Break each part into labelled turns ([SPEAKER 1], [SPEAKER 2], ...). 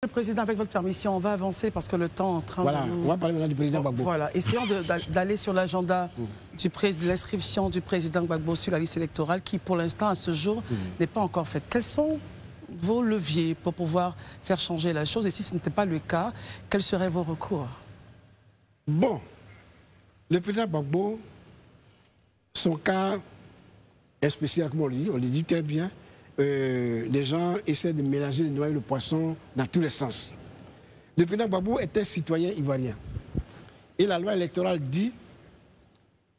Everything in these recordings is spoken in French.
[SPEAKER 1] Le président, avec votre permission, on va avancer parce que le temps est en train
[SPEAKER 2] de nous... on va parler maintenant du président Gbagbo.
[SPEAKER 1] Voilà, essayons d'aller sur l'agenda de l'inscription du président Gbagbo sur la liste électorale qui, pour l'instant, à ce jour, n'est pas encore faite. Quels sont vos leviers pour pouvoir faire changer la chose? Et si ce n'était pas le cas, quels seraient vos recours?
[SPEAKER 2] Bon, le président Gbagbo, son cas est spécial, comme on le dit très bien. Les gens essaient de mélanger de noyer le poisson dans tous les sens. Le président Gbagbo était citoyen ivoirien. Et la loi électorale dit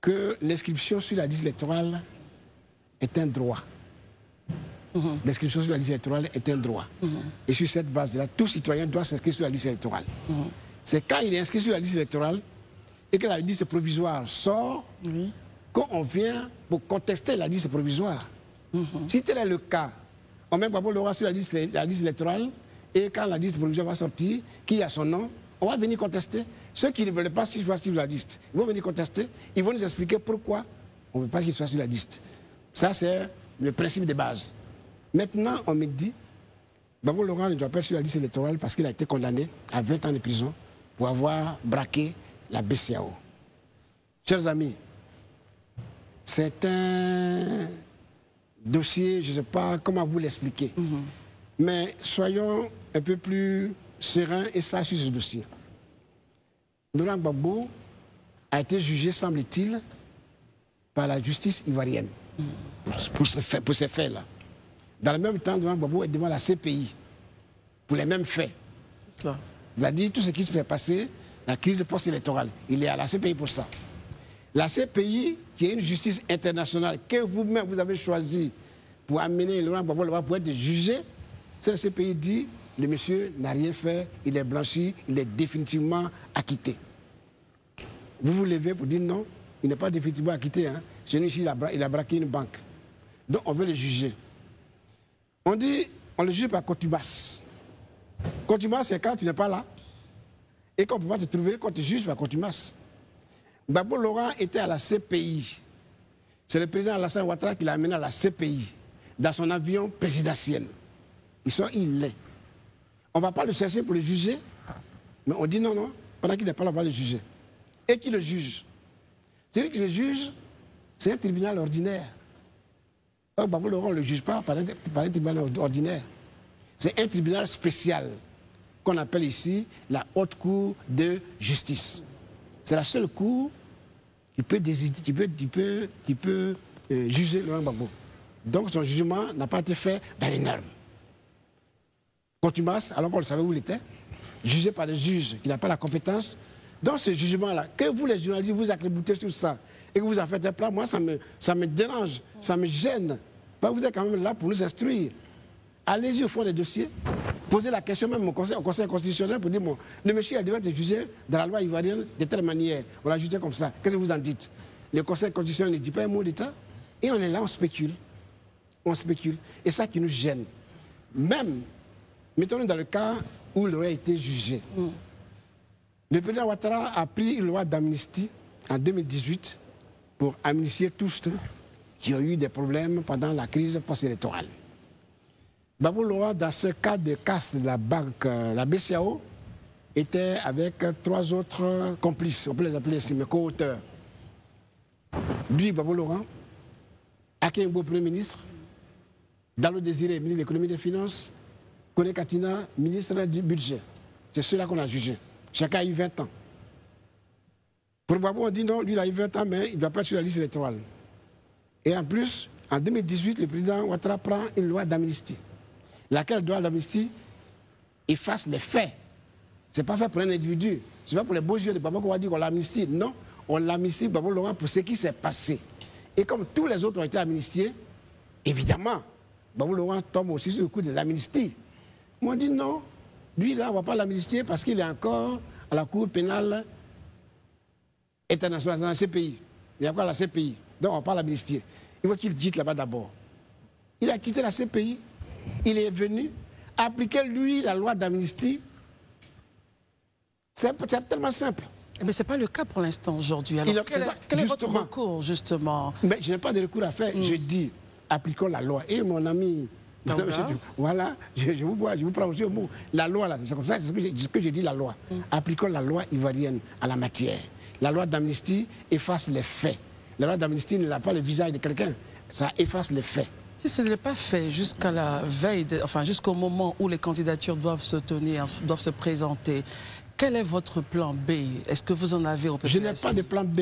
[SPEAKER 2] que l'inscription sur la liste électorale est un droit. L'inscription sur la liste électorale est un droit. Et sur cette base-là, tout citoyen doit s'inscrire sur la liste électorale. C'est quand il est inscrit sur la liste électorale et que la liste provisoire sort qu'on vient pour contester la liste provisoire. Si tel est le cas, on met Gbagbo Laurent sur la liste électorale et quand la liste provisoire va sortir, qui a son nom, on va venir contester. Ceux qui ne veulent pas qu'il soit sur la liste, ils vont venir contester, ils vont nous expliquer pourquoi on ne veut pas qu'il soit sur la liste. Ça, c'est le principe de base. Maintenant, on me dit, Gbagbo Laurent ne doit pas être sur la liste électorale parce qu'il a été condamné à 20 ans de prison pour avoir braqué la BCEAO. Chers amis, c'est un dossier, je ne sais pas comment vous l'expliquer, mais soyons un peu plus sereins et sages sur ce dossier. Laurent Gbagbo a été jugé, semble-t-il, par la justice ivoirienne pour ces faits-là. Dans le même temps, Laurent Gbagbo est devant la CPI pour les mêmes faits. C'est-à-dire tout ce qui se fait passer, la crise post-électorale. Il est à la CPI pour ça. La CPI, qui est une justice internationale que vous-même vous avez choisi pour amener Laurent Gbagbo là-bas pour être jugé, cette CPI dit le monsieur n'a rien fait, il est blanchi, il est définitivement acquitté. Vous vous levez pour dire non, il n'est pas définitivement acquitté. Hein. Chez nous ici, il a braqué une banque. Donc on veut le juger. On dit, on le juge par contumace. Contumace, c'est quand tu n'es pas là et qu'on ne peut pas te trouver, qu'on te juge par contumace. Gbagbo Laurent était à la CPI. C'est le président Alassane Ouattara qui l'a amené à la CPI, dans son avion présidentiel. Il l'est. On ne va pas le chercher pour le juger, mais on dit non, non, pendant qu'il n'est pas là, on va le juger. Et qui le juge? C'est lui qui le juge, c'est un tribunal ordinaire. Gbagbo Laurent ne le juge pas par un tribunal ordinaire. C'est un tribunal spécial, qu'on appelle ici la Haute Cour de justice. C'est la seule cour qui peut juger Laurent Gbagbo. Donc son jugement n'a pas été fait dans les normes. Contumace, alors qu'on le savait où il était, jugé par des juges qui n'ont pas la compétence. Dans ce jugement-là, que vous les journalistes vous accréditez sur ça et que vous en faites un plat, moi ça me dérange, ça me gêne. Vous êtes quand même là pour nous instruire. Allez-y au fond des dossiers. Posez la question même au Conseil constitutionnel pour dire bon, le monsieur a dû être jugé dans la loi ivoirienne de telle manière. On l'a jugé comme ça. Qu'est-ce que vous en dites? Le Conseil constitutionnel ne dit pas un mot d'État. Et on est là, on spécule. On spécule. Et ça qui nous gêne. Même, mettons-nous dans le cas où il aurait été jugé. Le président Ouattara a pris une loi d'amnistie en 2018 pour amnistier tous ceux qui ont eu des problèmes pendant la crise post-électorale. Gbagbo Laurent, dans ce cas de casse de la banque, la BCEAO, était avec 3 autres complices, on peut les appeler ainsi, mes co-auteurs. Lui, Gbagbo Laurent, Akin Mbo, Premier ministre, Dalo Désiré, ministre de l'économie et des finances, Kone Katina, ministre du budget. C'est ceux-là qu'on a jugés. Chacun a eu 20 ans. Pour Gbagbo, on dit non, lui il a eu 20 ans, mais il ne doit pas être sur la liste électorale. Et en plus, en 2018, le président Ouattara prend une loi d'amnistie. Laquelle loi d'amnistie efface les faits. Ce n'est pas fait pour un individu. Ce n'est pas pour les beaux yeux de Gbagbo qu'on va dire qu'on l'amnistie. Non, on l'amnistie Gbagbo Laurent pour ce qui s'est passé. Et comme tous les autres ont été amnistiés, évidemment, Gbagbo Laurent tombe aussi sur le coup de l'amnistie. Moi, on dit non, lui là, on ne va pas l'amnistier parce qu'il est encore à la Cour pénale internationale, dans la CPI. Il est encore à la CPI. Donc on ne va pas l'amnistier. Il faut qu'il quitte là-bas d'abord. Il a quitté la CPI. Il est venu appliquer, lui, la loi d'amnistie. C'est tellement simple.
[SPEAKER 1] Mais ce n'est pas le cas pour l'instant aujourd'hui. Alors, quel est votre recours, justement?
[SPEAKER 2] Mais je n'ai pas de recours à faire. Je dis, appliquons la loi. Et mon ami Voilà, je vous vois, je vous prends aussi au mot. La loi, là, c'est comme ça, c'est ce que j'ai dit, la loi. Appliquons la loi ivoirienne à la matière. La loi d'amnistie efface les faits. La loi d'amnistie n'a pas le visage de quelqu'un, ça efface les faits.
[SPEAKER 1] Si ce n'est pas fait jusqu'à la veille, enfin jusqu'au moment où les candidatures doivent se tenir, doivent se présenter, quel est votre plan B? Est-ce que vous en avez au PPACI?
[SPEAKER 2] Je n'ai pas de plan B.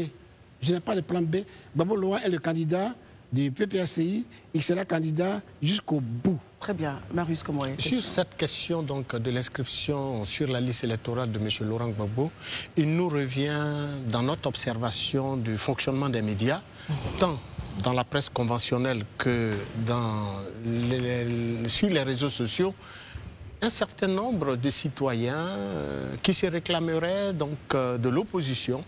[SPEAKER 2] Je n'ai pas de plan B. Babo Loa est le candidat du PPACI. Il sera candidat jusqu'au bout.
[SPEAKER 1] Très bien. Marius, comment est-ce?
[SPEAKER 3] Sur cette question donc, de l'inscription sur la liste électorale de M. Laurent Gbagbo, il nous revient dans notre observation du fonctionnement des médias, tant dans la presse conventionnelle que sur les réseaux sociaux, un certain nombre de citoyens qui se réclameraient donc, de l'opposition,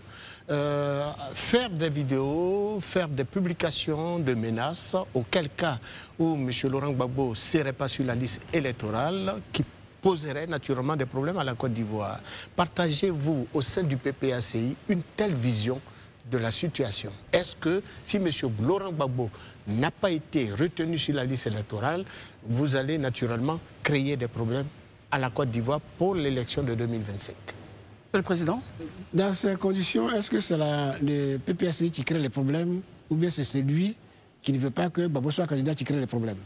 [SPEAKER 3] faire des vidéos, faire des publications de menaces, auquel cas où M. Laurent Gbagbo ne serait pas sur la liste électorale, qui poserait naturellement des problèmes à la Côte d'Ivoire. Partagez-vous au sein du PPACI une telle vision de la situation? Est-ce que si M. Laurent Gbagbo n'a pas été retenu sur la liste électorale, vous allez naturellement créer des problèmes à la Côte d'Ivoire pour l'élection de 2025?
[SPEAKER 1] Le Président?
[SPEAKER 2] Dans ces conditions, est-ce que c'est le PPACI qui crée les problèmes ou bien c'est celui qui ne veut pas que Gbagbo soit candidat qui crée les problèmes?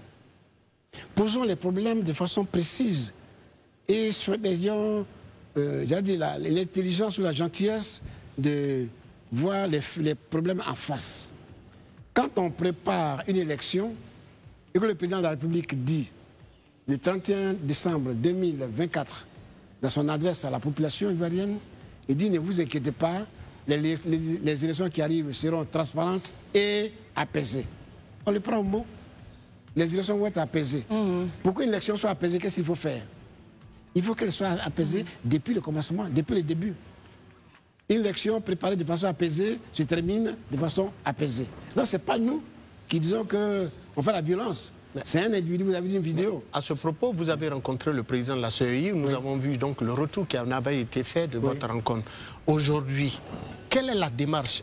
[SPEAKER 2] Posons les problèmes de façon précise et ayons l'intelligence ou la gentillesse de voir les problèmes en face. Quand on prépare une élection et que le président de la République dit le 31 décembre 2024 dans son adresse à la population ivoirienne, il dit ne vous inquiétez pas, les élections qui arrivent seront transparentes et apaisées. On le prend au mot. Les élections vont être apaisées. Pour qu'une élection soit apaisée, qu'est-ce qu'il faut faire? Il faut qu'elle soit apaisée depuis le commencement, depuis le début. Une élection préparée de façon apaisée se termine de façon apaisée. Donc ce n'est pas nous qui disons qu'on fait la violence. C'est un individu, vous avez dit une vidéo.
[SPEAKER 3] À ce propos, vous avez rencontré le président de la CEI, nous avons vu donc le retour qui en avait été fait de votre rencontre. Aujourd'hui, quelle est la démarche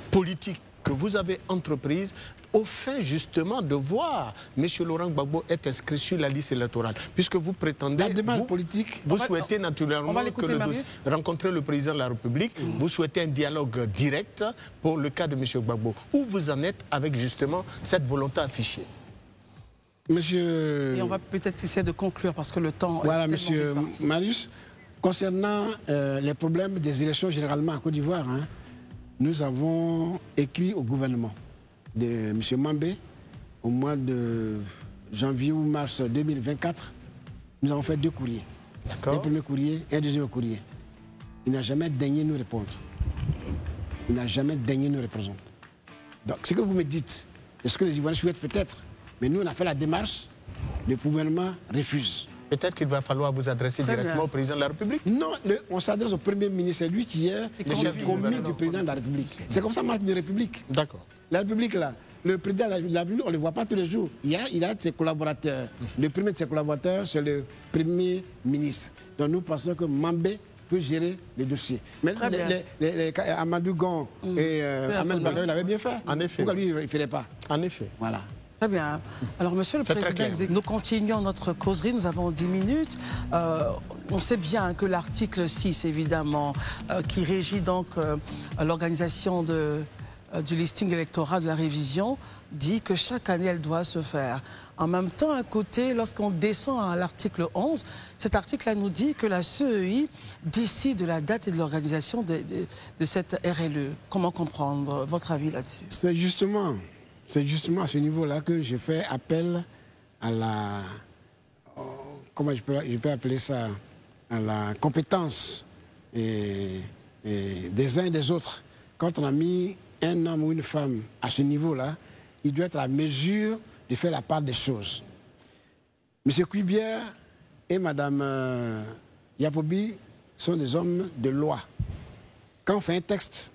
[SPEAKER 3] politique que vous avez entreprise au fin justement de voir M. Laurent Gbagbo être inscrit sur la liste électorale? Puisque vous prétendez,
[SPEAKER 2] la démarche politique,
[SPEAKER 3] vous souhaitez naturellement rencontrer le président de la République, vous souhaitez un dialogue direct pour le cas de M. Gbagbo. Où vous en êtes avec justement cette volonté affichée?
[SPEAKER 2] Monsieur...
[SPEAKER 1] Et on va peut-être essayer de conclure parce que le temps...
[SPEAKER 2] Voilà, monsieur Marius. Concernant les problèmes des élections généralement à Côte d'Ivoire, hein, nous avons écrit au gouvernement de M. Mambé au mois de janvier ou mars 2024. Nous avons fait 2 courriers. Un premier courrier et un deuxième courrier. Il n'a jamais daigné nous répondre. Il n'a jamais daigné nous répondre. Donc, ce que vous me dites, est-ce que les Ivoiriens souhaitent peut-être? Mais nous, on a fait la démarche, le gouvernement refuse.
[SPEAKER 3] Peut-être qu'il va falloir vous adresser directement au président de la République?
[SPEAKER 2] Non, on s'adresse au Premier ministre, c'est lui qui est le chef commis du président de la République. C'est comme ça marche une République.
[SPEAKER 3] D'accord.
[SPEAKER 2] La République, là, le président de la République, on ne le voit pas tous les jours. Il a ses collaborateurs. Le premier de ses collaborateurs, c'est le Premier ministre. Donc nous pensons que Mambé peut gérer les dossiers. Mais Amadou Gon et Ahmed Badawi l'avaient bien fait.
[SPEAKER 3] En effet.
[SPEAKER 2] Pourquoi lui, il ne ferait pas?
[SPEAKER 3] En effet.
[SPEAKER 2] Voilà.
[SPEAKER 1] Très bien. Alors, Monsieur le Président, nous continuons notre causerie. Nous avons 10 minutes. On sait bien que l'article 6, évidemment, qui régit donc l'organisation du listing électoral de la révision, dit que chaque année, elle doit se faire. En même temps, à côté, lorsqu'on descend à l'article 11, cet article-là nous dit que la CEI décide de la date et de l'organisation de cette RLE. Comment comprendre votre avis là-dessus?
[SPEAKER 2] C'est justement à ce niveau-là que je fais appel à la... Comment je peux appeler ça? À la compétence des uns et des autres. Quand on a mis un homme ou une femme à ce niveau-là, il doit être à mesure de faire la part des choses. M. Cuibière et Mme Yapobi sont des hommes de loi. Quand on fait un texte,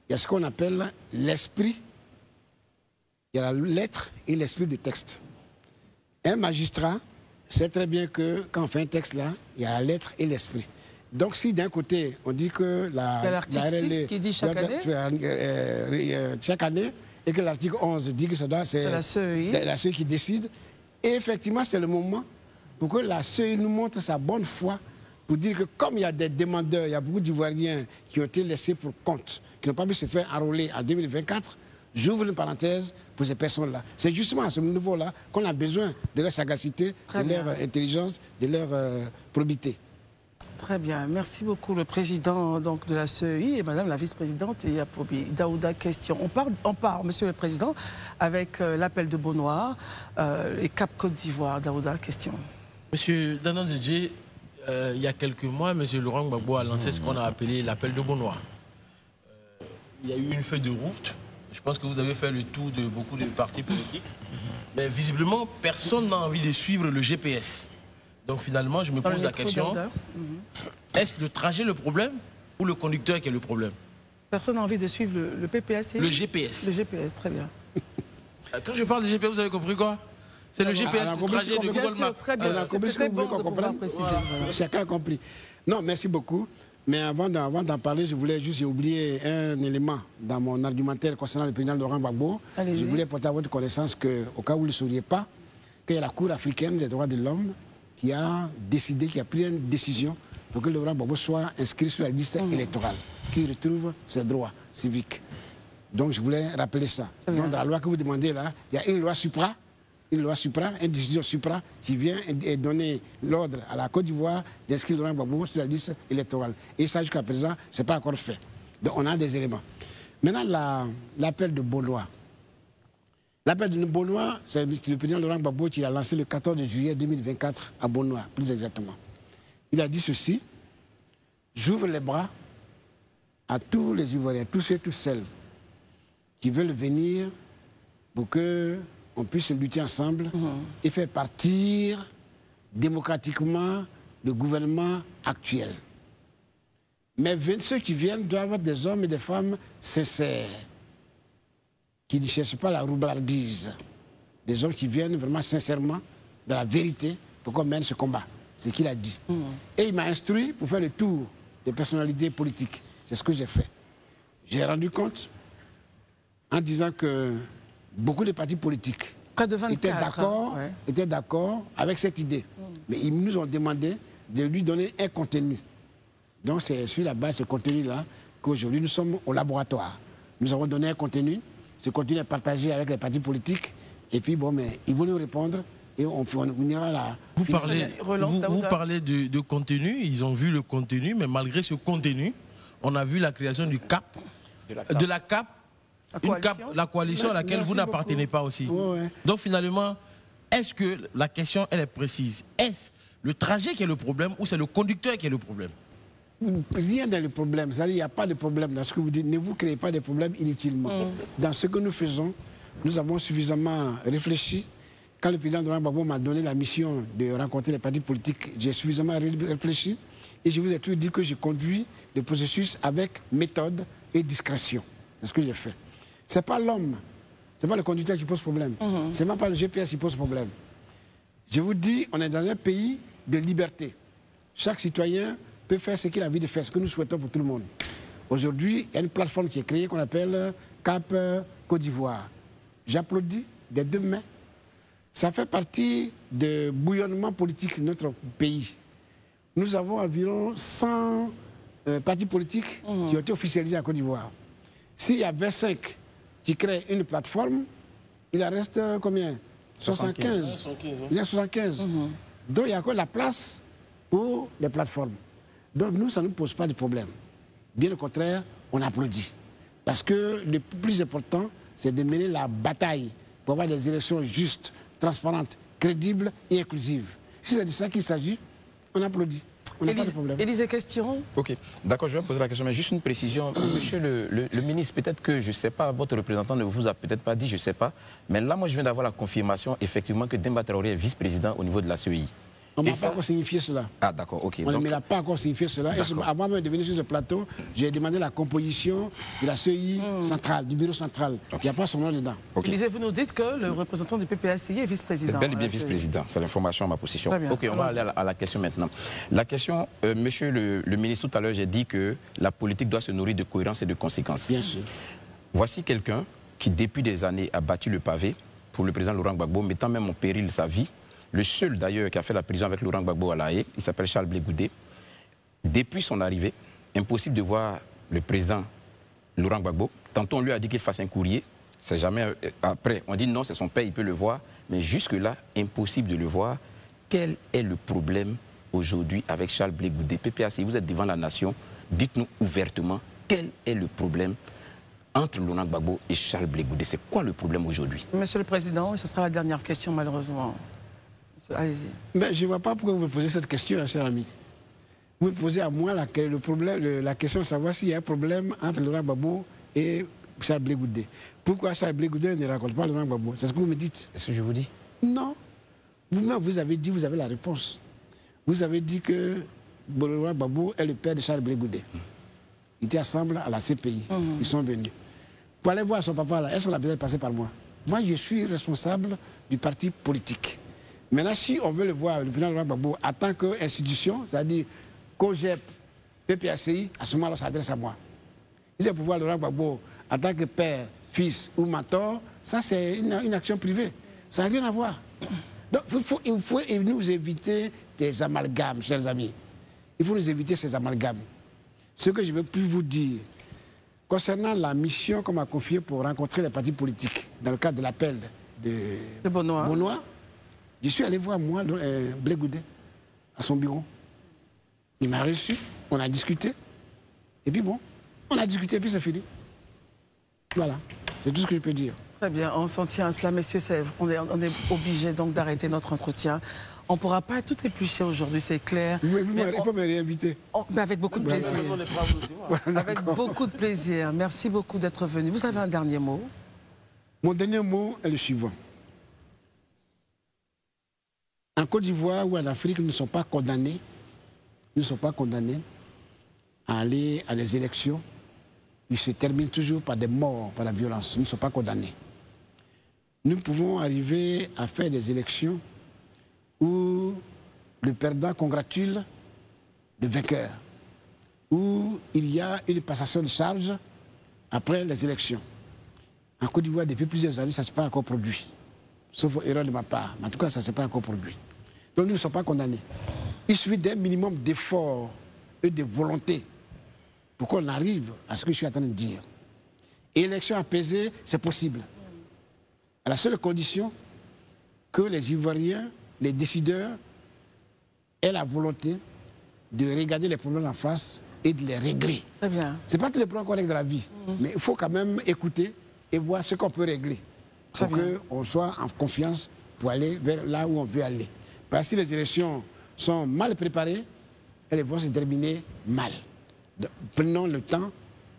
[SPEAKER 2] il y a ce qu'on appelle l'esprit. Il y a la lettre et l'esprit du texte. Un magistrat sait très bien que quand on fait un texte là, il y a la lettre et l'esprit. Donc si d'un côté on dit que
[SPEAKER 1] l'article 6 qui dit chaque
[SPEAKER 2] année et que l'article 11 dit que ça doit, c'est
[SPEAKER 1] la CEI
[SPEAKER 2] qui décide, Et effectivement, c'est le moment pour que la CEI nous montre sa bonne foi pour dire que comme il y a des demandeurs, il y a beaucoup d'Ivoiriens qui ont été laissés pour compte, qui n'ont pas pu se faire enrôler en 2024, j'ouvre une parenthèse pour ces personnes-là. C'est justement à ce niveau-là qu'on a besoin de leur sagacité, de leur intelligence, de leur probité.
[SPEAKER 1] Très bien. Merci beaucoup, le président donc, de la CEI et madame la vice-présidente Yapobi Daouda. Question. On part, monsieur le président, avec l'appel de Beaunoir et Cap Côte d'Ivoire. Daouda, question.
[SPEAKER 4] Monsieur Danon Didier, il y a quelques mois, monsieur Laurent Gbagbo a lancé ce qu'on a appelé l'appel de Beaunoir. Il y a eu une feuille de route. Je pense que vous avez fait le tour de beaucoup de partis politiques. Mais visiblement, personne n'a envie de suivre le GPS. Donc finalement, je me pose la question, est-ce le trajet le problème ou le conducteur qui est le problème?
[SPEAKER 1] Personne n'a envie de suivre le PPS et...
[SPEAKER 4] Le GPS.
[SPEAKER 1] Le GPS, très bien.
[SPEAKER 4] Quand je parle de GPS, vous avez compris quoi? C'est le GPS, le trajet de Google Maps.
[SPEAKER 1] Très bien, c'était bon de pouvoir préciser.
[SPEAKER 2] Voilà. Chacun a compris. Non, merci beaucoup. Mais avant d'en parler, je voulais juste, j'ai oublié un élément dans mon argumentaire concernant le président Laurent Gbagbo. Je voulais porter à votre connaissance qu'au cas où vous ne le sauriez pas, qu'il y a la Cour africaine des droits de l'homme qui a décidé, qui a pris une décision pour que Laurent Gbagbo soit inscrit sur la liste électorale, qu'il retrouve ses droits civiques. Donc je voulais rappeler ça. Donc dans la loi que vous demandez là, il y a une loi supra, une décision supra qui vient et donner l'ordre à la Côte d'Ivoire d'inscrire Laurent Gbagbo sur la liste électorale. Et ça jusqu'à présent, ce n'est pas encore fait. Donc on a des éléments. Maintenant l'appel de Beaunoir. L'appel de Beaunoir, c'est le président Laurent Gbagbo qui l'a lancé le 14 juillet 2024 à Beaunoir, plus exactement. Il a dit ceci: j'ouvre les bras à tous les Ivoiriens, tous ceux et toutes celles qui veulent venir pour qu'on puisse lutter ensemble et faire partir démocratiquement le gouvernement actuel. Mais ceux qui viennent doivent être des hommes et des femmes sincères, qui ne cherchent pas la roublardise. Des hommes qui viennent vraiment sincèrement, dans la vérité, pour qu'on mène ce combat. C'est ce qu'il a dit. Et il m'a instruit pour faire le tour des personnalités politiques. C'est ce que j'ai fait. J'ai rendu compte en disant que beaucoup de partis politiques étaient d'accord avec cette idée. Mais ils nous ont demandé de lui donner un contenu. Donc c'est sur la base de ce contenu-là qu'aujourd'hui nous sommes au laboratoire. Nous avons donné un contenu. Ce contenu est partagé avec les partis politiques. Et puis, bon, mais ils vont nous répondre et on ira là.
[SPEAKER 4] Vous parlez de contenu, ils ont vu le contenu, mais malgré ce contenu, on a vu la création du CAP, de la CAP, la coalition à laquelle vous n'appartenez pas aussi. Donc finalement, est-ce que la question, elle est précise? Est-ce le trajet qui est le problème ou c'est le conducteur qui est le problème?
[SPEAKER 2] Rien n'est le problème. Il n'y a pas de problème dans ce que vous dites. Ne vous créez pas de problème inutilement. Dans ce que nous faisons, nous avons suffisamment réfléchi. Quand le président Laurent Gbagbo m'a donné la mission de rencontrer les partis politiques, j'ai suffisamment réfléchi. Et je vous ai toujours dit que je conduis le processus avec méthode et discrétion. C'est ce que j'ai fait. Ce n'est pas l'homme, ce n'est pas le conducteur qui pose problème. Ce n'est même pas le GPS qui pose problème. Je vous dis, on est dans un pays de liberté. Chaque citoyen peut faire ce qu'il a envie de faire, ce que nous souhaitons pour tout le monde. Aujourd'hui, il y a une plateforme qui est créée qu'on appelle Cap Côte d'Ivoire. J'applaudis des deux mains. Ça fait partie du bouillonnement politique de notre pays. Nous avons environ 100 partis politiques qui ont été officialisés en Côte d'Ivoire. S'il y a 25 qui créent une plateforme, il en reste combien? 75. Il y a 75. Donc il y a encore la place pour les plateformes. Donc nous, ça ne nous pose pas de problème. Bien au contraire, on applaudit. Parce que le plus important, c'est de mener la bataille pour avoir des élections justes, transparentes, crédibles et inclusives. Si c'est de ça qu'il s'agit, on applaudit. On n'a pas de problème.
[SPEAKER 1] Élysée, question.
[SPEAKER 5] Ok, d'accord, je vais poser la question, mais juste une précision. Monsieur le ministre, peut-être que, je ne sais pas, votre représentant ne vous a peut-être pas dit, je ne sais pas, mais là, moi, je viens d'avoir la confirmation, effectivement, que Demba Traoré est vice-président au niveau de la CEI.
[SPEAKER 2] On ne m'a pas encore signifié cela.
[SPEAKER 5] Ah d'accord, ok.
[SPEAKER 2] On ne m'a pas encore signifié cela. Et avant même de venir sur ce plateau, j'ai demandé la composition de la CEI centrale, du bureau central. Il n'y a pas son nom dedans.
[SPEAKER 1] Élysée, vous nous dites que le représentant du PPACI est vice-président.
[SPEAKER 5] C'est bel et bien vice-président. C'est l'information à ma possession. Ok, on va aller à la question maintenant. La question, monsieur le ministre, tout à l'heure, j'ai dit que la politique doit se nourrir de cohérence et de conséquences.
[SPEAKER 2] Bien sûr.
[SPEAKER 5] Voici quelqu'un qui, depuis des années, a battu le pavé pour le président Laurent Gbagbo, mettant même en péril sa vie. Le seul d'ailleurs qui a fait la prison avec Laurent Gbagbo à La Haye, il s'appelle Charles Blé Goudé. Depuis son arrivée, impossible de voir le président Laurent Gbagbo. Tantôt on lui a dit qu'il fasse un courrier, c'est jamais après. On dit non, c'est son père, il peut le voir. Mais jusque-là, impossible de le voir. Quel est le problème aujourd'hui avec Charles Blé Goudé? PPACI, vous êtes devant la nation, dites-nous ouvertement quel est le problème entre Laurent Gbagbo et Charles Blé Goudé. C'est quoi le problème aujourd'hui?
[SPEAKER 1] Monsieur le Président, ce sera la dernière question malheureusement. Allez-y.
[SPEAKER 2] Ben, je ne vois pas pourquoi vous me posez cette question, cher ami. Vous me posez à moi la question de savoir s'il y a un problème entre Laurent Gbagbo et Charles Blé Goudé. Pourquoi Charles Blé Goudé ne raconte pas Laurent Gbagbo? C'est ce que vous me dites.
[SPEAKER 5] Est-ce que je vous dis?
[SPEAKER 2] Non. Vous-même, vous avez dit, vous avez la réponse. Vous avez dit que Laurent Gbagbo est le père de Charles Blé Goudé. Ils étaient ensemble à la CPI. Ils sont venus. Pour aller voir son papa, là, est-ce qu'on a besoin de passer par moi? Moi, je suis responsable du parti politique. Maintenant, si on veut le voir, le président Laurent Gbagbo, en tant qu'institution, c'est-à-dire COGEP, PPACI, à ce moment-là, ça s'adresse à moi. Si c'est pour voir Laurent Gbagbo en tant que père, fils ou mentor, ça, c'est une action privée. Ça n'a rien à voir. Donc, il faut nous éviter des amalgames, chers amis. Il faut nous éviter ces amalgames. Ce que je veux plus vous dire, concernant la mission qu'on m'a confiée pour rencontrer les partis politiques, dans le cadre de l'appel de Benoît, je suis allé voir, moi, Blé Goudé, à son bureau. Il m'a reçu, on a discuté, et puis bon, on a discuté, et puis c'est fini. Voilà, c'est tout ce que je peux dire.
[SPEAKER 1] Très bien, on s'en tient à cela, messieurs. On est obligé donc d'arrêter notre entretien. On ne pourra pas tout éplucher aujourd'hui, c'est clair.
[SPEAKER 2] Il faut me réinviter.
[SPEAKER 1] Mais avec beaucoup de plaisir. Avec beaucoup de plaisir. Merci beaucoup d'être venu. Vous avez un dernier mot?
[SPEAKER 2] Mon dernier mot est le suivant. En Côte d'Ivoire ou en Afrique, nous ne sommes pas condamnés. Nous ne sommes pas condamnés à aller à des élections. Ils se terminent toujours par des morts, par la violence. Nous ne sommes pas condamnés. Nous pouvons arriver à faire des élections où le perdant congratule le vainqueur, où il y a une passation de charge après les élections. En Côte d'Ivoire, depuis plusieurs années, ça ne s'est pas encore produit. Sauf erreur de ma part. Mais en tout cas, ça ne s'est pas encore produit. Donc nous ne sommes pas condamnés. Il suffit d'un minimum d'efforts et de volonté pour qu'on arrive à ce que je suis en train de dire. Et élection apaisée, c'est possible. À la seule condition que les Ivoiriens, les décideurs, aient la volonté de regarder les problèmes en face et de les régler.
[SPEAKER 1] Très bien.
[SPEAKER 2] Ce n'est pas tous les problèmes qu'on règle dans la vie, mais il faut quand même écouter et voir ce qu'on peut régler pour qu'on soit en confiance pour aller vers là où on veut aller. Parce que si les élections sont mal préparées, elles vont se terminer mal. Donc, prenons le temps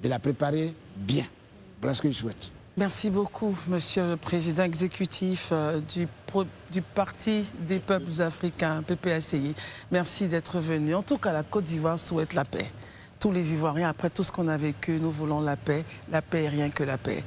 [SPEAKER 2] de la préparer bien. Voilà ce que je souhaite.
[SPEAKER 1] Merci beaucoup, Monsieur le Président exécutif du Parti des peuples africains, PPACI. Merci d'être venu. En tout cas, la Côte d'Ivoire souhaite la paix. Tous les Ivoiriens, après tout ce qu'on a vécu, nous voulons la paix. La paix et rien que la paix.